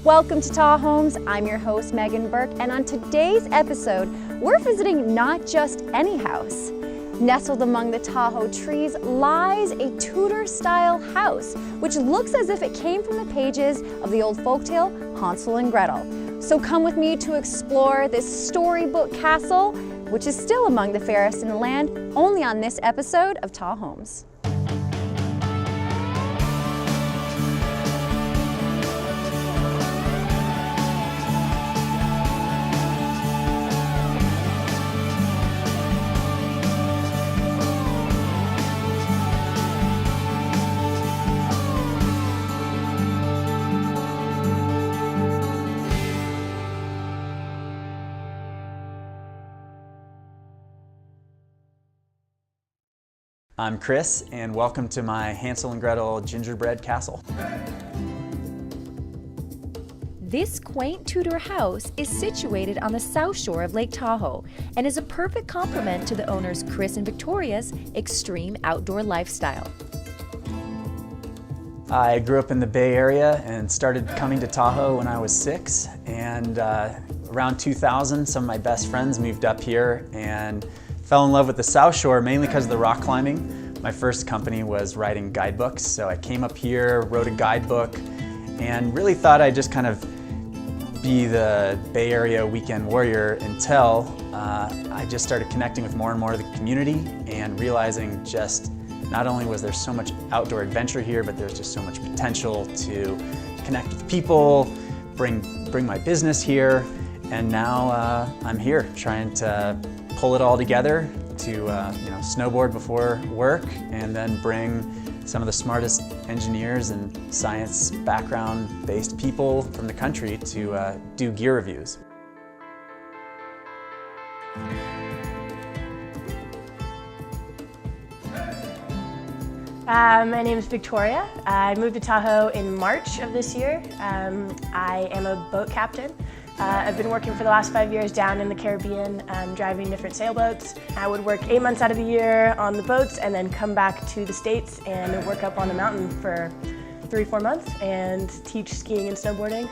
Welcome to Tahoe Homes. I'm your host, Megan Burke, and on today's episode, we're visiting not just any house. Nestled among the Tahoe trees lies a Tudor-style house, which looks as if it came from the pages of the old folktale Hansel and Gretel. So come with me to explore this storybook castle, which is still among the fairest in the land, only on this episode of Tahoe Homes. I'm Chris, and welcome to my Hansel and Gretel gingerbread castle. This quaint Tudor house is situated on the south shore of Lake Tahoe and is a perfect complement to the owners Chris and Victoria's extreme outdoor lifestyle. I grew up in the Bay Area and started coming to Tahoe when I was 6, and around 2000 some of my best friends moved up here and fell in love with the South Shore mainly because of the rock climbing. My first company was writing guidebooks, so I came up here, wrote a guidebook, and really thought I'd just kind of be the Bay Area weekend warrior until I just started connecting with more and more of the community and realizing just not only was there so much outdoor adventure here, but there's just so much potential to connect with people, bring my business here, and now I'm here trying to pull it all together to snowboard before work and then bring some of the smartest engineers and science background-based people from the country to do gear reviews. My name is Victoria. I moved to Tahoe in March of this year. I am a boat captain. I've been working for the last 5 years down in the Caribbean, driving different sailboats. I would work 8 months out of the year on the boats and then come back to the States and work up on a mountain for 3-4 months and teach skiing and snowboarding.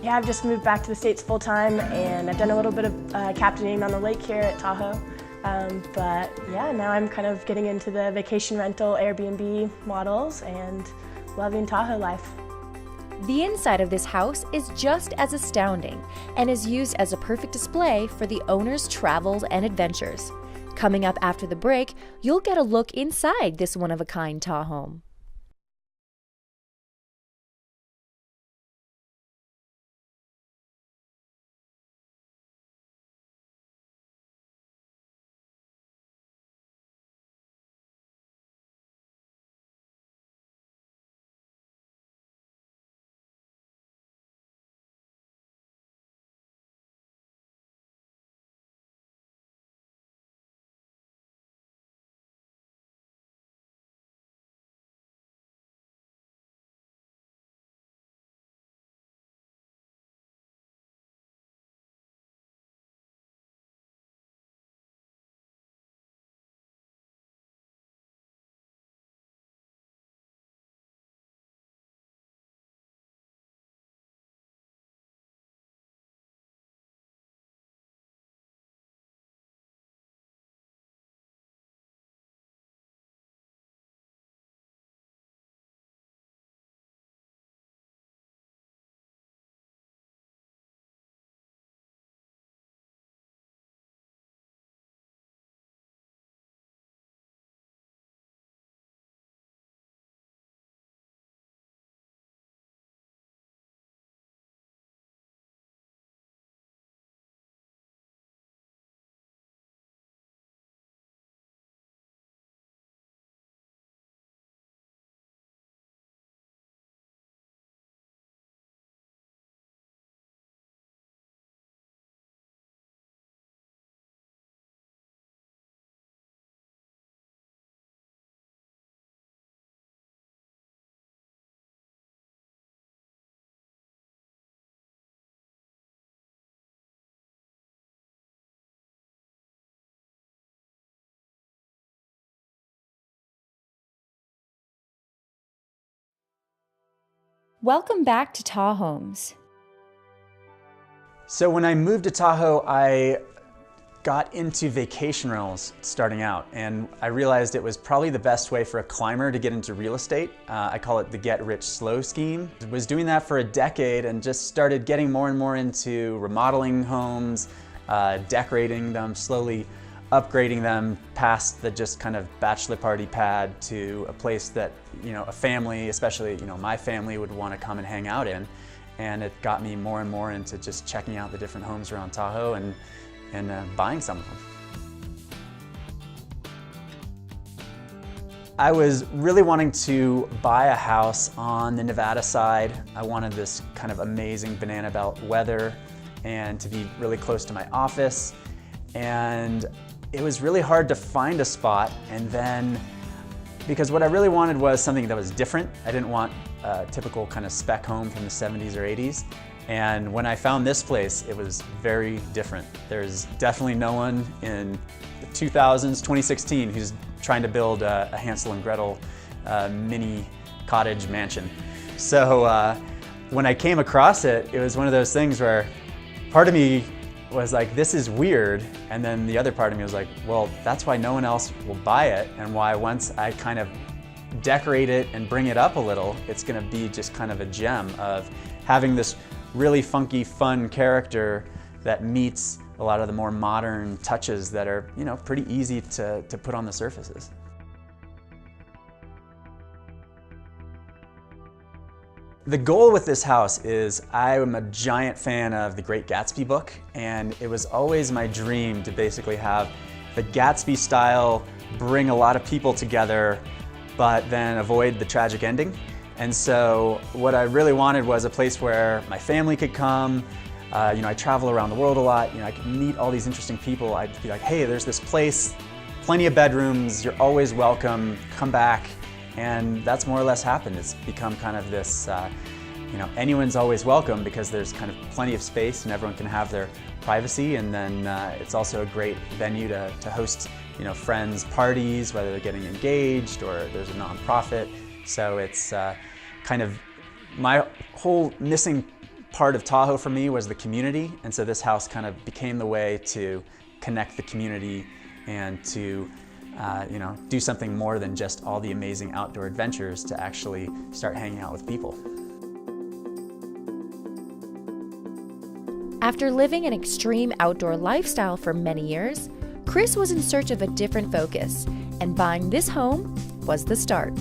Yeah, I've just moved back to the States full time, and I've done a little bit of captaining on the lake here at Tahoe. But yeah, now I'm kind of getting into the vacation rental Airbnb models and loving Tahoe life. The inside of this house is just as astounding and is used as a perfect display for the owner's travels and adventures. Coming up after the break, you'll get a look inside this one-of-a-kind Tahoe home. Welcome back to Tahoe Homes. So when I moved to Tahoe, I got into vacation rentals starting out, and I realized it was probably the best way for a climber to get into real estate. I call it the get rich slow scheme. I was doing that for a decade and just started getting more and more into remodeling homes, decorating them, slowly upgrading them past the just kind of bachelor party pad to a place that, a family, especially, my family would want to come and hang out in. And it got me more and more into just checking out the different homes around Tahoe and buying some of them. I was really wanting to buy a house on the Nevada side. I wanted this kind of amazing banana belt weather and to be really close to my office. And it was really hard to find a spot, and then because what I really wanted was something that was different. I didn't want a typical kind of spec home from the 70s or 80s. And when I found this place, it was very different. There's definitely no one in the 2000s, 2016, who's trying to build a Hansel and Gretel mini cottage mansion. So when I came across it, it was one of those things where part of me was like, this is weird. And then the other part of me was like, well, that's why no one else will buy it, and why once I kind of decorate it and bring it up a little, it's gonna be just kind of a gem of having this really funky, fun character that meets a lot of the more modern touches that are, pretty easy to put on the surfaces. The goal with this house is I am a giant fan of the Great Gatsby book, and it was always my dream to basically have the Gatsby style, bring a lot of people together, but then avoid the tragic ending. And so what I really wanted was a place where my family could come. I travel around the world a lot. I could meet all these interesting people. I'd be like, hey, there's this place, plenty of bedrooms, you're always welcome, come back. And that's more or less happened. It's become kind of this, anyone's always welcome because there's kind of plenty of space and everyone can have their privacy. And then it's also a great venue to host, friends' parties, whether they're getting engaged or there's a nonprofit. So it's kind of my whole missing part of Tahoe for me was the community. And so this house kind of became the way to connect the community and to do something more than just all the amazing outdoor adventures, to actually start hanging out with people. After living an extreme outdoor lifestyle for many years, Chris was in search of a different focus, and buying this home was the start.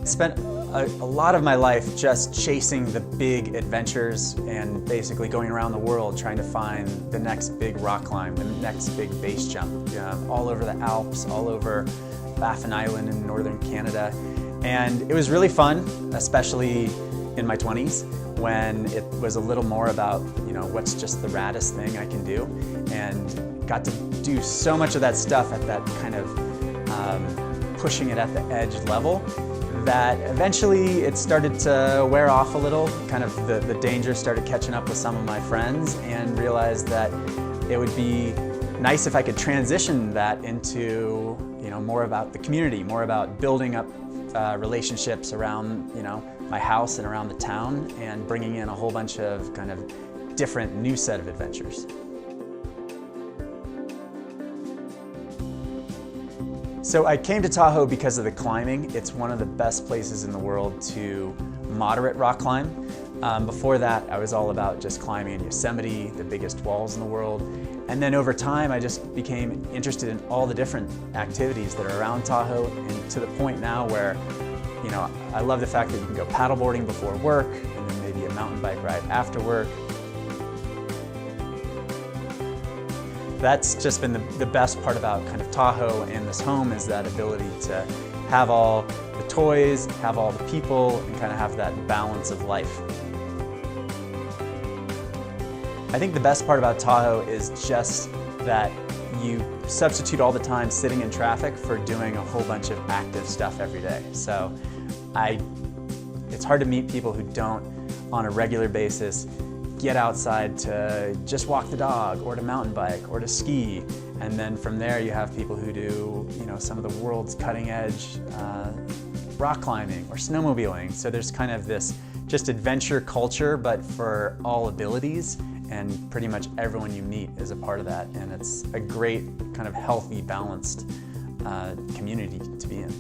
I spent a lot of my life just chasing the big adventures and basically going around the world trying to find the next big rock climb, the next big base jump, all over the Alps, all over Baffin Island in northern Canada. And it was really fun, especially in my 20s, when it was a little more about, what's just the raddest thing I can do, and got to do so much of that stuff at that kind of pushing it at the edge level, that eventually it started to wear off a little. Kind of the danger started catching up with some of my friends, and realized that it would be nice if I could transition that into more about the community, more about building up relationships around my house and around the town, and bringing in a whole bunch of kind of different new set of adventures. So I came to Tahoe because of the climbing. It's one of the best places in the world to moderate rock climb. Before that, I was all about just climbing in Yosemite, the biggest walls in the world. And then over time, I just became interested in all the different activities that are around Tahoe, and to the point now where, I love the fact that you can go paddleboarding before work, and then maybe a mountain bike ride after work. That's just been the best part about kind of Tahoe and this home, is that ability to have all the toys, have all the people, and kind of have that balance of life. I think the best part about Tahoe is just that you substitute all the time sitting in traffic for doing a whole bunch of active stuff every day. So it's hard to meet people who don't, on a regular basis, get outside to just walk the dog, or to mountain bike, or to ski. And then from there you have people who do, some of the world's cutting edge rock climbing or snowmobiling. So there's kind of this just adventure culture, but for all abilities, and pretty much everyone you meet is a part of that. And it's a great kind of healthy, balanced community to be in.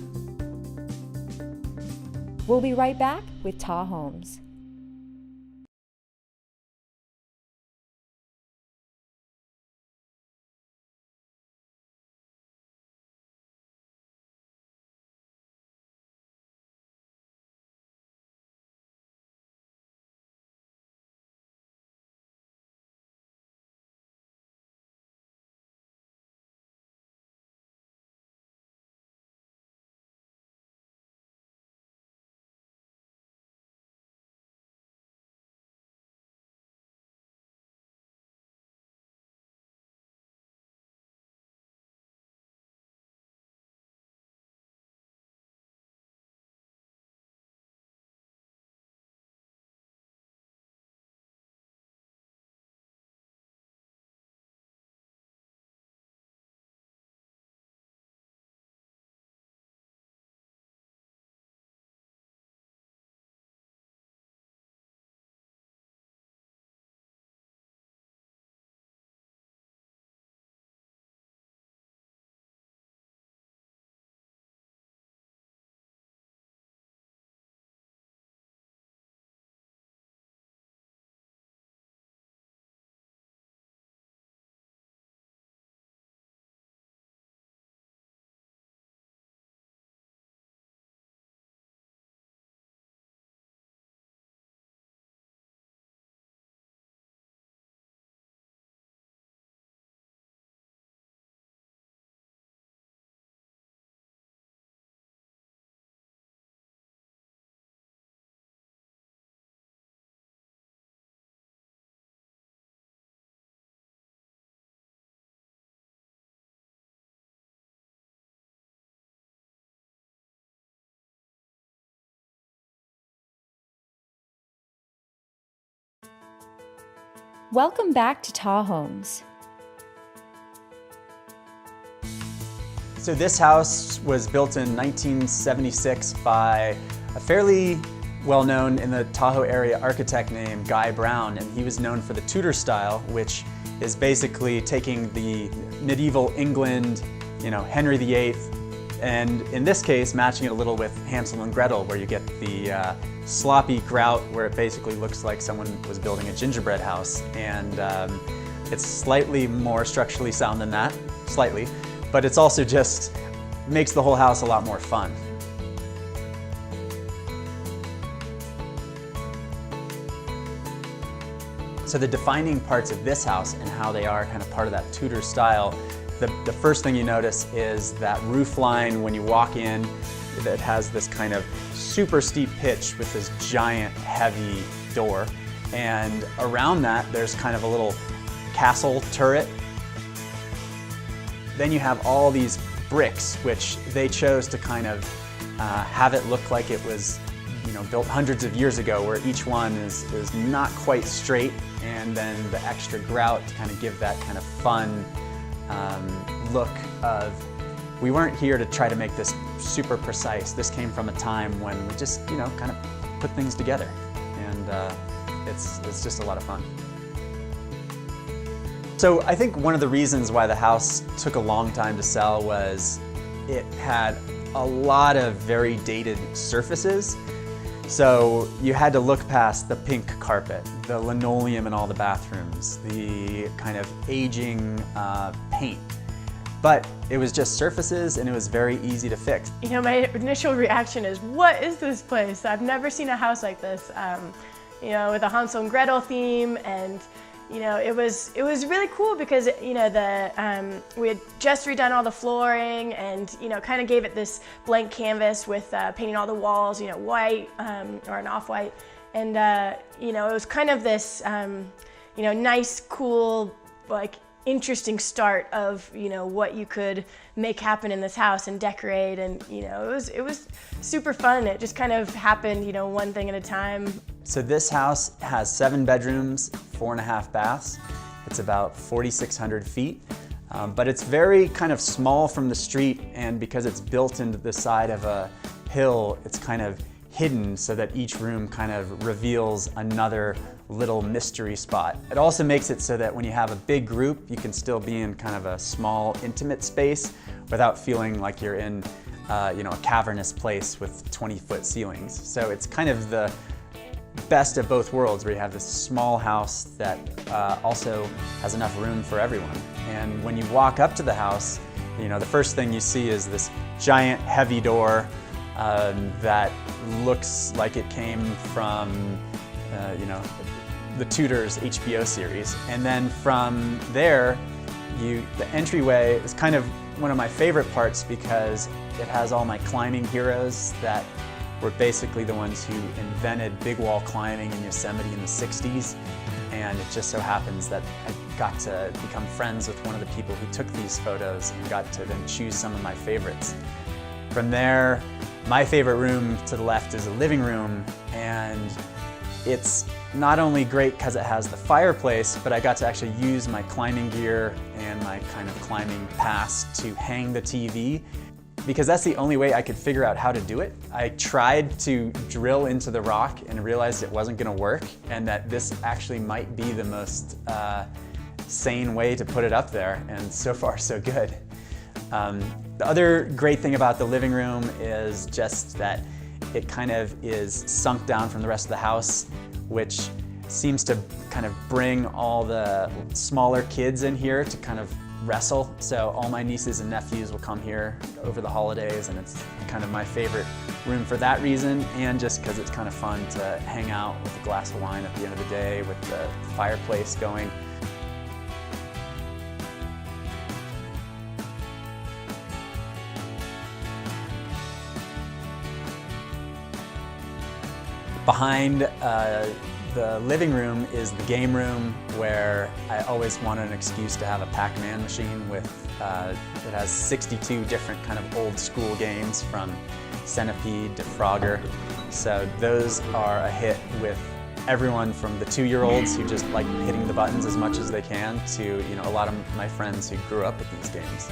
We'll be right back with Ta Homes. Welcome back to Ta Homes. So this house was built in 1976 by a fairly well-known in the Tahoe area architect named Guy Brown, and he was known for the Tudor style, which is basically taking the medieval England, Henry VIII, and in this case matching it a little with Hansel and Gretel, where you get the sloppy grout where it basically looks like someone was building a gingerbread house. And it's slightly more structurally sound than that, slightly, but it's also just makes the whole house a lot more fun. So the defining parts of this house and how they are kind of part of that Tudor style, the first thing you notice is that roof line when you walk in that has this kind of super steep pitch with this giant heavy door. And around that there's kind of a little castle turret. Then you have all these bricks, which they chose to kind of have it look like it was built hundreds of years ago, where each one is not quite straight, and then the extra grout to kind of give that kind of fun look of, we weren't here to try to make this super precise. This came from a time when we just, kind of put things together, and it's just a lot of fun. So I think one of the reasons why the house took a long time to sell was it had a lot of very dated surfaces. So you had to look past the pink carpet, the linoleum in all the bathrooms, the kind of aging paint. But it was just surfaces, and it was very easy to fix. My initial reaction is, what is this place? I've never seen a house like this, with a Hansel and Gretel theme, and it was really cool because we had just redone all the flooring, and kind of gave it this blank canvas with painting all the walls white or an off-white, and it was kind of this nice, cool, interesting start of what you could make happen in this house and decorate, and it was super fun. It just kind of happened one thing at a time. So this house has 7 bedrooms, 4.5 baths. It's about 4,600 feet, but it's very kind of small from the street, and because it's built into the side of a hill, it's kind of hidden so that each room kind of reveals another little mystery spot. It also makes it so that when you have a big group, you can still be in kind of a small, intimate space without feeling like you're in a cavernous place with 20-foot ceilings. So it's kind of the best of both worlds, where you have this small house that also has enough room for everyone. And when you walk up to the house, the first thing you see is this giant heavy door that looks like it came from the Tudors HBO series. And then from there, the entryway is kind of one of my favorite parts, because it has all my climbing heroes that were basically the ones who invented big wall climbing in Yosemite in the 60s. And it just so happens that I got to become friends with one of the people who took these photos and got to then choose some of my favorites. From there, my favorite room to the left is a living room, and it's not only great because it has the fireplace, but I got to actually use my climbing gear and my kind of climbing pass to hang the TV, because that's the only way I could figure out how to do it. I tried to drill into the rock and realized it wasn't gonna work, and that this actually might be the most sane way to put it up there, and so far so good. The other great thing about the living room is just that it kind of is sunk down from the rest of the house, which seems to kind of bring all the smaller kids in here to kind of wrestle. So all my nieces and nephews will come here over the holidays, and it's kind of my favorite room for that reason, and just because it's kind of fun to hang out with a glass of wine at the end of the day with the fireplace going. Behind the living room is the game room, where I always wanted an excuse to have a Pac-Man machine with, it has 62 different kind of old school games, from Centipede to Frogger. So those are a hit with everyone from the 2-year-olds who just like hitting the buttons as much as they can to a lot of my friends who grew up with these games.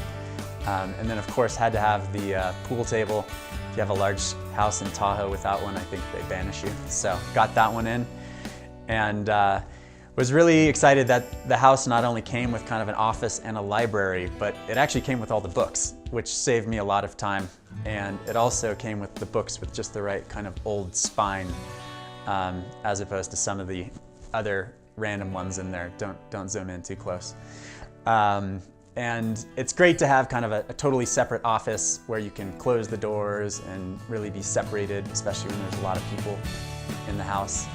And then of course had to have the pool table. If you have a large house in Tahoe without one, I think they banish you. So got that one in, and was really excited that the house not only came with kind of an office and a library, but it actually came with all the books, which saved me a lot of time. And it also came with the books with just the right kind of old spine, as opposed to some of the other random ones in there. Don't zoom in too close. And it's great to have kind of a totally separate office where you can close the doors and really be separated, especially when there's a lot of people in the house.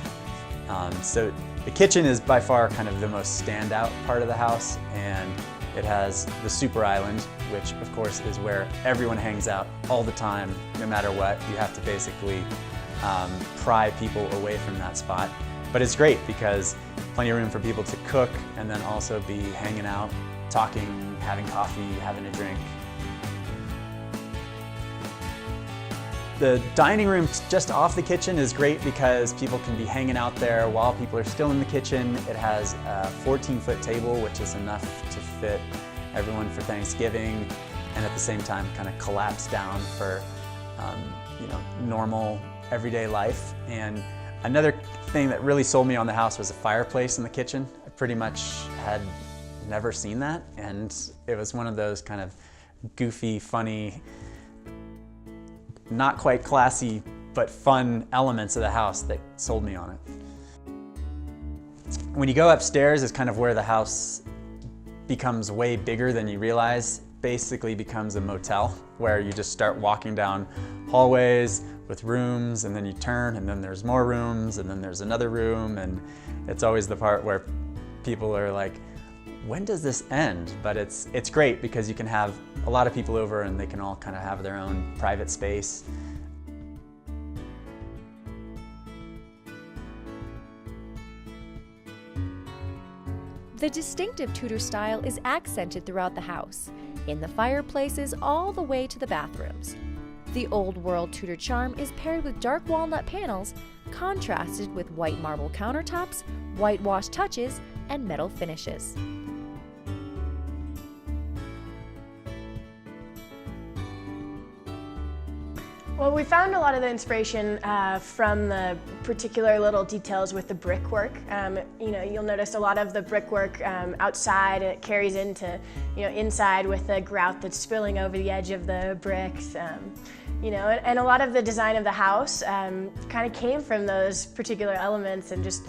So the kitchen is by far kind of the most standout part of the house, and it has the super island, which of course is where everyone hangs out all the time, no matter what. You have to basically pry people away from that spot. But it's great because plenty of room for people to cook and then also be hanging out, talking, having coffee, having a drink. The dining room just off the kitchen is great because people can be hanging out there while people are still in the kitchen. It has a 14-foot table, which is enough to fit everyone for Thanksgiving, and at the same time kind of collapse down for normal everyday life. And another thing that really sold me on the house was a fireplace in the kitchen. I pretty much had never seen that, and it was one of those kind of goofy, funny, not quite classy, but fun elements of the house that sold me on it. When you go upstairs is kind of where the house becomes way bigger than you realize. Basically becomes a motel where you just start walking down hallways with rooms, and then you turn and then there's more rooms, and then there's another room, and it's always the part where people are like, when does this end? But it's great because you can have a lot of people over and they can all kind of have their own private space. The distinctive Tudor style is accented throughout the house, in the fireplaces all the way to the bathrooms. The old world Tudor charm is paired with dark walnut panels, contrasted with white marble countertops, whitewash touches, and metal finishes. Well, we found a lot of the inspiration from the particular little details with the brickwork. You'll notice a lot of the brickwork outside, it carries into, inside with the grout that's spilling over the edge of the bricks. And a lot of the design of the house kind of came from those particular elements and just,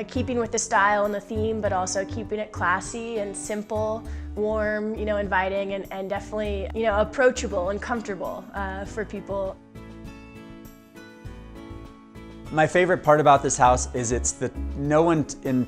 keeping with the style and the theme, but also keeping it classy and simple, warm, inviting, and definitely, approachable and comfortable for people. My favorite part about this house is no one in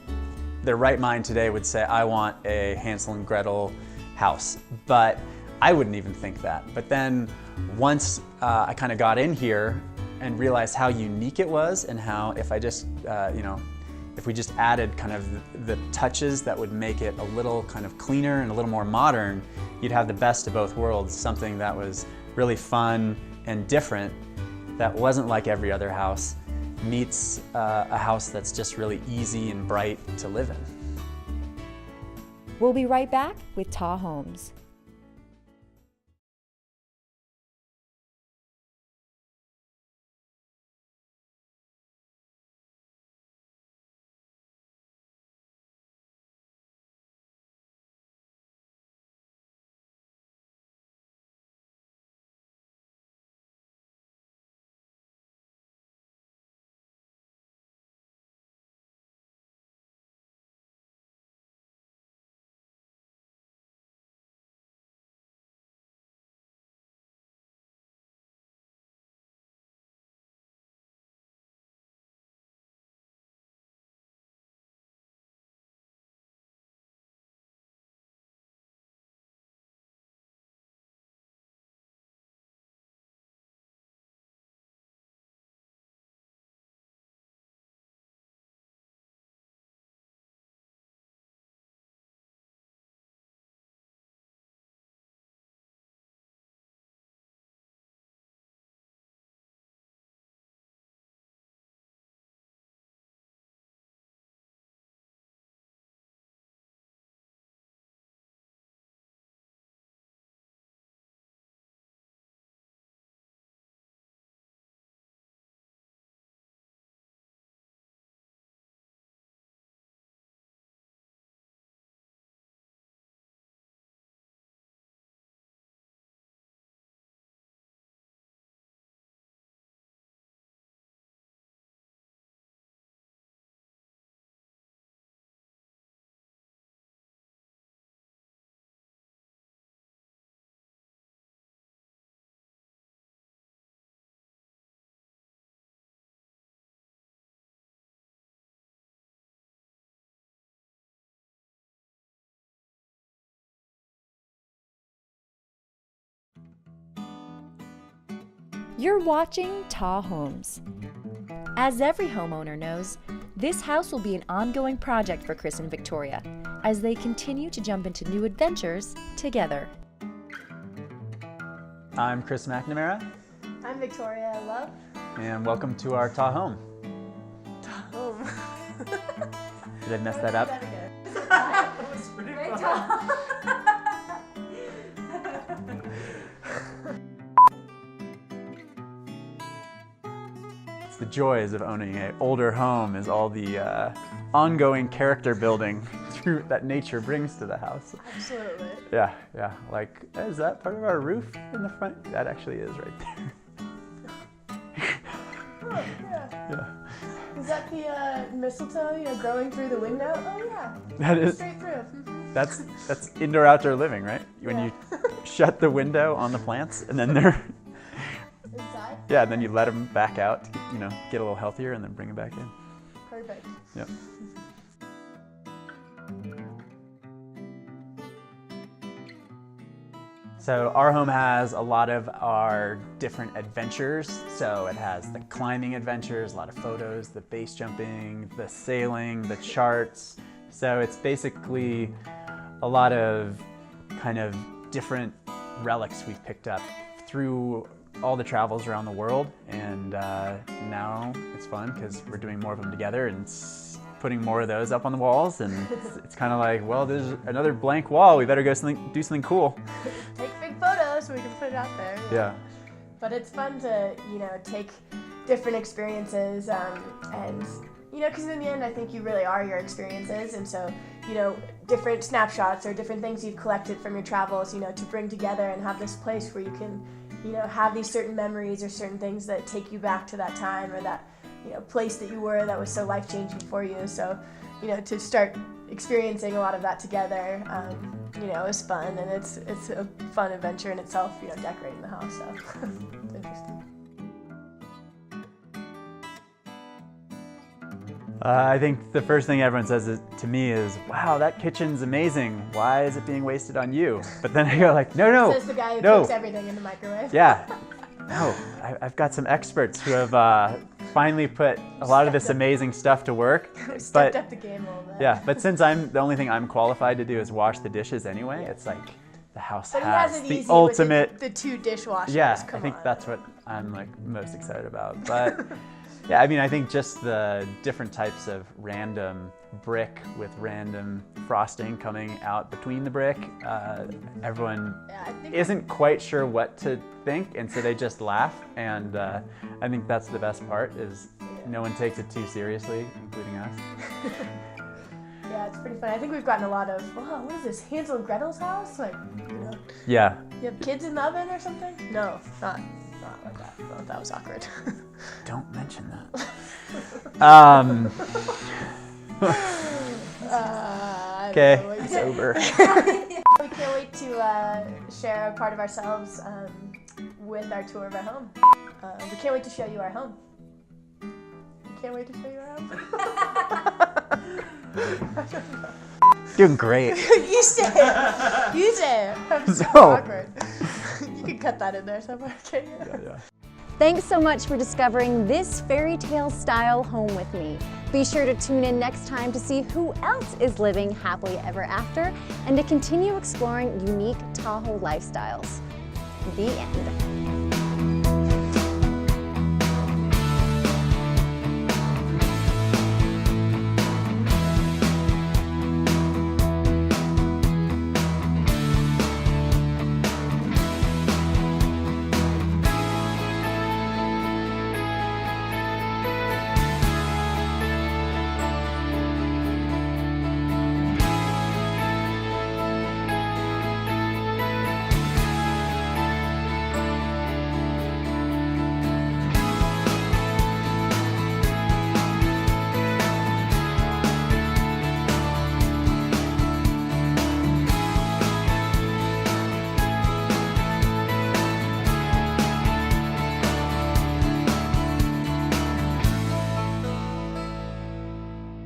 their right mind today would say, I want a Hansel and Gretel house, but I wouldn't even think that. But then once I kind of got in here and realized how unique it was, and how if we just added kind of the touches that would make it a little kind of cleaner and a little more modern, you'd have the best of both worlds, something that was really fun and different, that wasn't like every other house, meets a house that's just really easy and bright to live in. We'll be right back with Ta Homes. You're watching Ta Homes. As every homeowner knows, this house will be an ongoing project for Chris and Victoria as they continue to jump into new adventures together. I'm Chris McNamara, I'm Victoria Love. and welcome to our Ta Home. Ta Home. Did I mess that up? It's the joys of owning an older home, is all the ongoing character building that nature brings to the house. Absolutely. Yeah. Like, is that part of our roof in the front? That actually is right there. Oh, yeah. Yeah. Is that the mistletoe, growing through the window? Oh yeah. That is. Straight through. That's indoor-outdoor living, right? When Yeah. you shut the window on the plants, and then they're Inside? yeah, and then you let them back out to get a little healthier, and then bring them back in. Perfect. Yep. So our home has a lot of our different adventures. So it has the climbing adventures, a lot of photos, the base jumping, the sailing, the charts. So it's basically a lot of kind of different relics we've picked up through all the travels around the world. And now it's fun because we're doing more of them together and putting more of those up on the walls. And it's kind of like, well, there's another blank wall. We better go do something cool. Take big photos so we can put it out there. Yeah. But it's fun to, take different experiences and, because in the end I think you really are your experiences, and so, different snapshots or different things you've collected from your travels, to bring together and have this place where you can, have these certain memories or certain things that take you back to that time or that, place that you were that was so life-changing for you. So, to start experiencing a lot of that together, is fun, and it's a fun adventure in itself, decorating the house, so it's interesting. I think the first thing everyone says to me is, wow, that kitchen's amazing. Why is it being wasted on you? But then I go like, no. Says the guy who cooks everything in the microwave. Yeah. No, I've got some experts who have finally put a lot of this amazing stuff to work. Stepped up the game a little bit. Yeah, but since the only thing I'm qualified to do is wash the dishes anyway, it's like the house but has it the easy ultimate. With the 2 dishwashers. Yeah, I think that's what I'm like most excited about. But yeah, I mean, I think just the different types of random brick with random frosting coming out between the brick. Everyone isn't quite sure what to think, and so they just laugh. And I think that's the best part, is no one takes it too seriously, including us. Yeah, it's pretty fun. I think we've gotten a lot of, wow, what is this, Hansel and Gretel's house? Like, Yeah. You have kids in the oven or something? No, not like that. Oh, that was awkward. Don't mention that. Okay, it's over. We can't wait to share a part of ourselves with our tour of our home. We can't wait to show you our home. We can't wait to show you our home. Doing great. You say it. You say it. I'm so awkward. You can cut that in there somewhere, can't you? Yeah. Thanks so much for discovering this fairy tale style home with me. Be sure to tune in next time to see who else is living happily ever after and to continue exploring unique Tahoe lifestyles. The end.